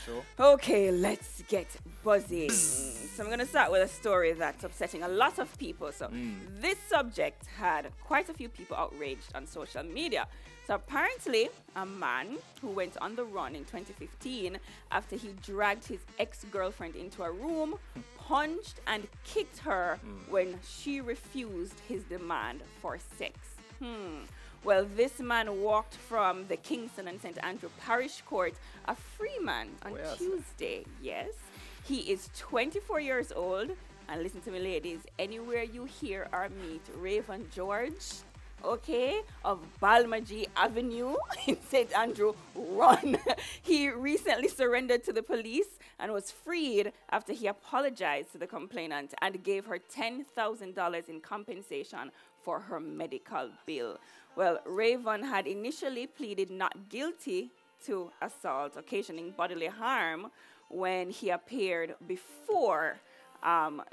Sure. Okay, let's get buzzing. So I'm going to start with a story that's upsetting a lot of people. So this subject had quite a few people outraged on social media. So apparently, a man who went on the run in 2015 after he dragged his ex-girlfriend into a room, punched and kicked her when she refused his demand for sex. Well, this man walked from the Kingston and St. Andrew Parish Court a free man on Tuesday. Yes, he is 24 years old. And listen to me, ladies, anywhere you hear or meet Raven George, okay, of Balmagie Avenue in St. Andrew, run. He recently surrendered to the police and was freed after he apologized to the complainant and gave her $10,000 in compensation for her medical bill. Well, Raven had initially pleaded not guilty to assault occasioning bodily harm when he appeared before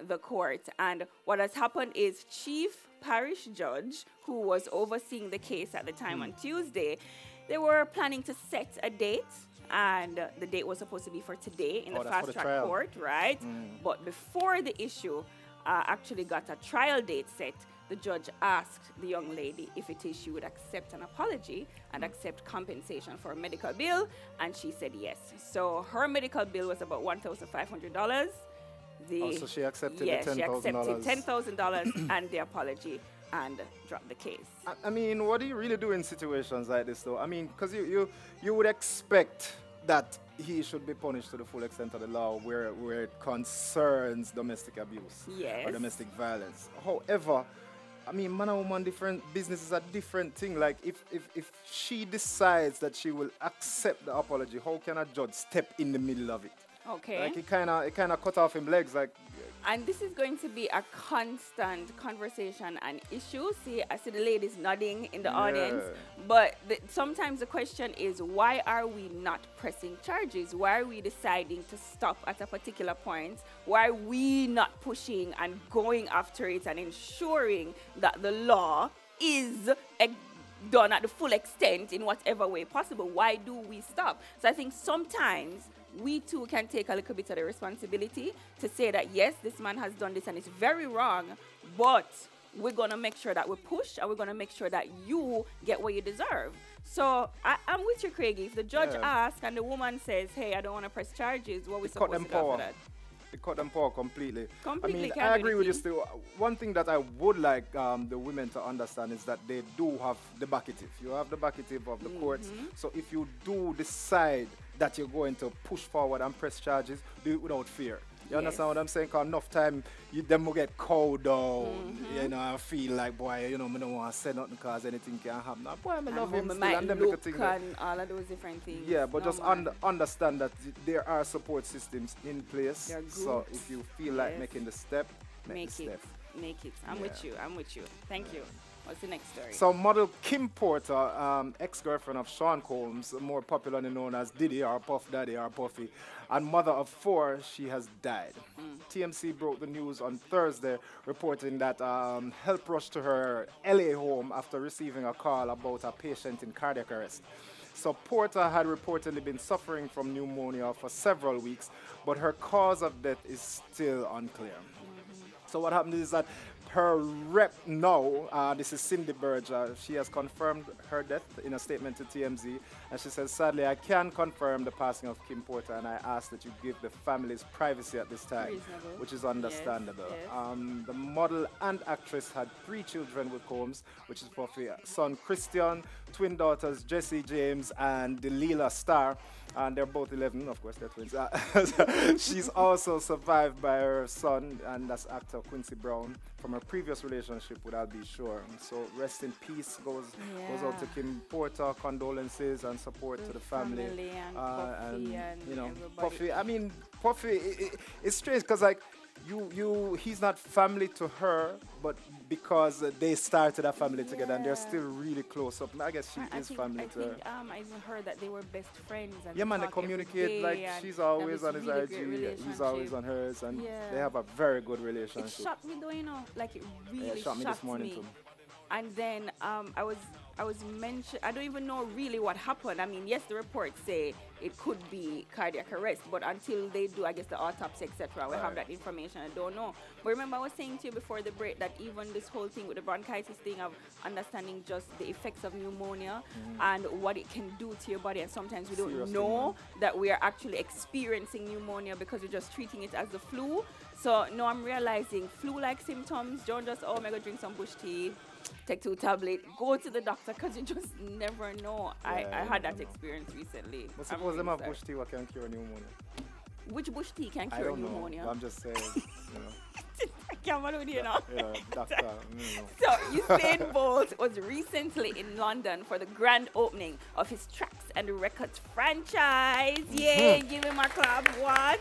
the court. And what has happened is Chief Parish Judge, who was overseeing the case at the time on Tuesday, they were planning to set a date, and the date was supposed to be for today in the fast-track court, right? But before the issue actually got a trial date set, the judge asked the young lady if it is she would accept an apology and accept compensation for a medical bill, and she said yes. So her medical bill was about $1,500. So she accepted yes, the $10,000. she accepted $10,000 and the apology and dropped the case. I mean, what do you really do in situations like this, though? I mean, because you would expect that he should be punished to the full extent of the law where it concerns domestic abuse or domestic violence. However, I mean, man and woman, different business is a different thing. Like, if she decides that she will accept the apology, how can a judge step in the middle of it? Okay. Like, it kind of cut off him legs. Like, and this is going to be a constant conversation and issue. See, I see the ladies nodding in the audience. But sometimes the question is, why are we not pressing charges? Why are we deciding to stop at a particular point? Why are we not pushing and going after it and ensuring that the law is done at the full extent in whatever way possible? Why do we stop? So I think sometimes we too can take a little bit of the responsibility to say that, yes, this man has done this and it's very wrong, but we're going to make sure that we push and we're going to make sure that you get what you deserve. So I'm with you, Craigie. If the judge asks and the woman says, hey, I don't want to press charges, what are we supposed to do after that? They cut them power completely. I mean, I agree with you still. One thing that I would like the women to understand is that they do have the backative. You have the backative of the courts. So if you do decide that you're going to push forward and press charges, do it without fear. You understand what I'm saying? Because enough time, them will get cold down. You know, I feel like, boy, you know, I don't want to say nothing because anything can happen. Boy, I love him still. And them look thing and all of those different things. Yeah, but just understand that there are support systems in place. So if you feel like making the step, make the step. Make it. I'm with you. I'm with you. Thank you. What's the next story? So model Kim Porter, ex-girlfriend of Sean Combs, more popularly known as Diddy or Puff Daddy or Puffy, and mother of 4, she has died. TMC broke the news on Thursday, reporting that help rushed to her LA home after receiving a call about a patient in cardiac arrest. So Porter had reportedly been suffering from pneumonia for several weeks, but her cause of death is still unclear. So what happened is that her rep now, this is Cindy Burge, she has confirmed her death in a statement to TMZ, and she says, sadly, I can confirm the passing of Kim Porter, and I ask that you give the families privacy at this time, which is understandable. The model and actress had 3 children with Combs, which is Puffy, son Christian, twin daughters Jessie James and Delilah Starr, and they're both 11, of course, they're twins. She's also survived by her son, and that's actor Quincy Brown, from her previous relationship with I'll Be Sure. So rest in peace goes out to Kim Porter, condolences and support to the family. And Puffy and you know, everybody. Puffy, I mean, Puffy, it's strange because like, he's not family to her, but because they started a family together and they're still really close up. I guess she is family to her. I even heard that they were best friends. And yeah, man, they communicate, like she's always on his IG, he's always on hers, and they have a very good relationship. It shocked me though, you know, like it really shocked me this morning too. And then I was I was mentioned. I don't even know really what happened. I mean, yes, the reports say it could be cardiac arrest, but until they do, I guess the autopsy, etc., we have that information. I don't know. But remember, I was saying to you before the break that even this whole thing with the bronchitis thing of understanding just the effects of pneumonia and what it can do to your body, and sometimes we don't know that we are actually experiencing pneumonia because we're just treating it as the flu. So now I'm realizing flu-like symptoms. Don't just, oh, I'm going to drink some bush tea, take 2 tablets, go to the doctor, because you just never know. I had that experience recently. But suppose them have bush tea, what can cure pneumonia? Which bush tea can cure I don't pneumonia? know. I'm just saying, you know. I can't with you now. Yeah, doctor. So Usain Bolt was recently in London for the grand opening of his Tracks and Records franchise. Yay, give him a clap. What?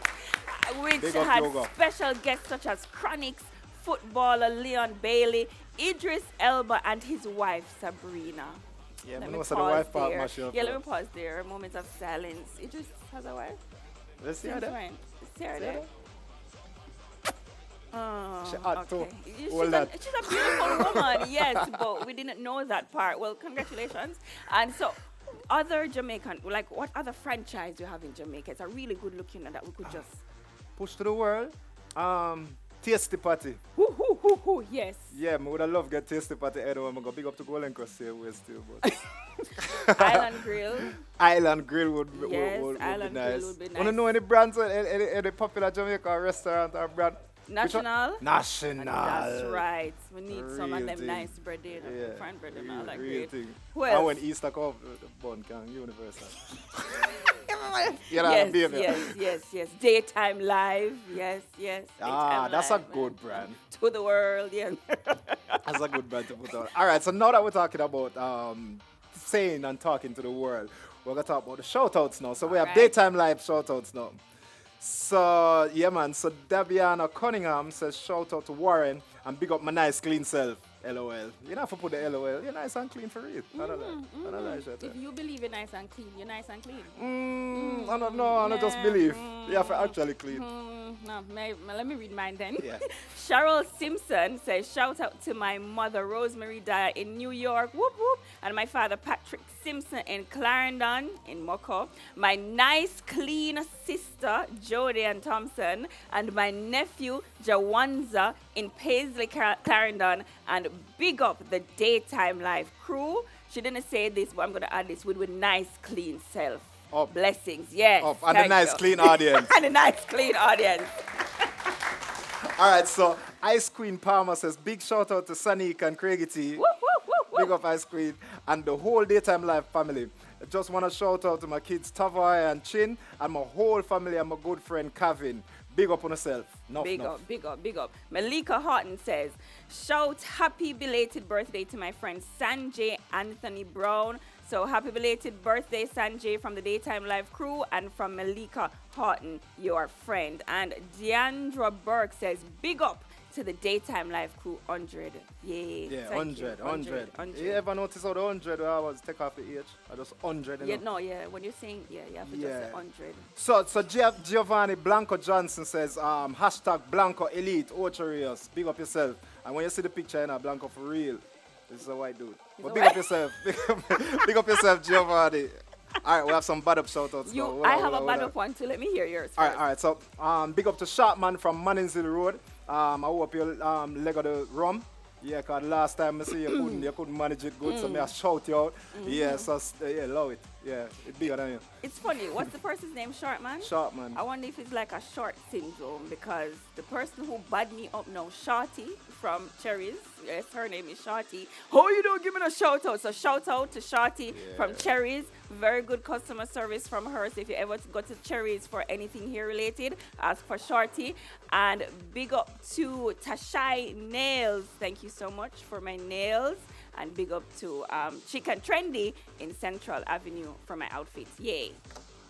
Which had special guests such as Chronix, footballer Leon Bailey, Idris Elba, and his wife Sabrina. Yeah, let me me know pause the wife there. part myself. Yeah, let me pause there. A moment of silence. Idris has a wife? Let's see her there. See her there. Oh, She hot okay. too. She's a beautiful woman, yes, but we didn't know that part. Well, congratulations. And so, other Jamaican, like what other franchise you have in Jamaica? It's a really good looking one that we could just push to the world. Tasty Party. Yes. Yeah, I would have loved to get Tasty Party anyway. I'm going to big up to Golden Cross here still. But Island Grill. Island Grill would be nice. Grill would be nice. Want to know any brands, any popular Jamaica restaurant or brand? National. That's right. We need some of them thing. Nice bread in. Yeah. Fine bread and all that Real great. thing. Who else? And when Easter comes, the bun can Universal. Yes. Daytime Live. Yes. Daytime that's Live, a good brand. To the world, yes. That's a good brand to put on. All right, so now that we're talking about saying and talking to the world, we're going to talk about the shout-outs now. So we have Daytime Live shout-outs now. So, yeah, man. So, Dabiana Cunningham says, shout out to Warren and big up my nice, clean self. LOL. You don't have to put the LOL. You're nice and clean for real. I don't like that. If you believe you're nice and clean, you're nice and clean. I don't just believe. You have to actually clean. No, let me read mine then. Yeah. Cheryl Simpson says, shout out to my mother, Rosemary Dyer in New York, whoop whoop, and my father, Patrick Simpson in Clarendon, in Moko, my nice, clean sister, Jodie and Thompson, and my nephew, Jawanza in Paisley, Clarendon, and big up the Daytime Live crew. She didn't say this, but I'm going to add this with nice, clean self. Up. Blessings, yes. Up. And a nice, clean audience. And a nice, clean audience. All right, so Ice Queen Palmer says, big shout out to Sanique and Craigie T. Big up Ice Queen and the whole Daytime Live family. I just want to shout out to my kids Tavoy and Chin and my whole family and my good friend Kevin. Big up on yourself. Big up. Malika Horton says, shout happy belated birthday to my friend Sanjay Anthony Brown. So happy belated birthday, Sanjay, from the Daytime Live crew and from Malika Horton, your friend. And Deandra Burke says, big up to the Daytime Live crew 100. Yay. Yeah, 100. You ever notice how the 100 I always take off the H? I just 100. When you're saying, you have to just say 100. So Giovanni Blanco Johnson says, hashtag Blanco Elite, Ocho Rios. Big up yourself. And when you see the picture, Blanco for real. This is a white dude. But big up yourself. Big up yourself, Giovanni. All right, we have some bad up shout-outs now. I have a bad up one too. Let me hear yours first. All right. So, big up to Sharpman from Manningsville Road. I hope you leg of the rum. Yeah, because last time I see you couldn't manage it good, so I shout you out. Yeah, so love it. Yeah, it's bigger than you. It's funny. What's the person's name? Sharpman? Sharpman. I wonder if it's like a short syndrome, because the person who bad me up now, Shorty from Cherries, yes, her name is Shorty. Oh, you don't give me a shout out. So shout out to Shorty from Cherries. Very good customer service from her. So if you ever go to Cherries for anything here related, ask for Shorty. And big up to Tashai Nails. Thank you so much for my nails. And big up to Chicken Trendy in Central Avenue for my outfits. Yay.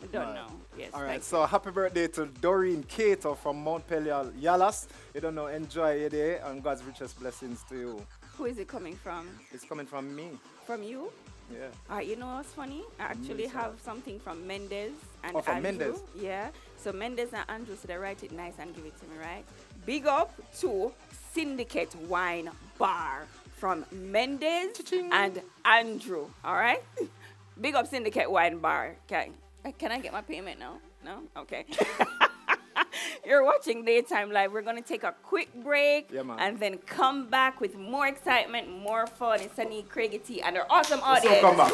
I don't know. Yes. All right. So happy birthday to Doreen Cato from Mount Pelion, Yalas. You don't know, enjoy your day and God's richest blessings to you. Who is it coming from? It's coming from me. From you? Yeah. All right. You know what's funny? I actually have something from Mendez and from Andrew. Mendez? Yeah. So Mendez and Andrew, so they write it nice and give it to me, right? Big up to Syndicate Wine Bar from Mendez and Andrew. All right? Big up Syndicate Wine Bar. Okay. Can I get my payment now? No? Okay. You're watching Daytime Live. We're going to take a quick break and then come back with more excitement, more fun. It's Sunny, Craigie T, and our awesome audience. Come back.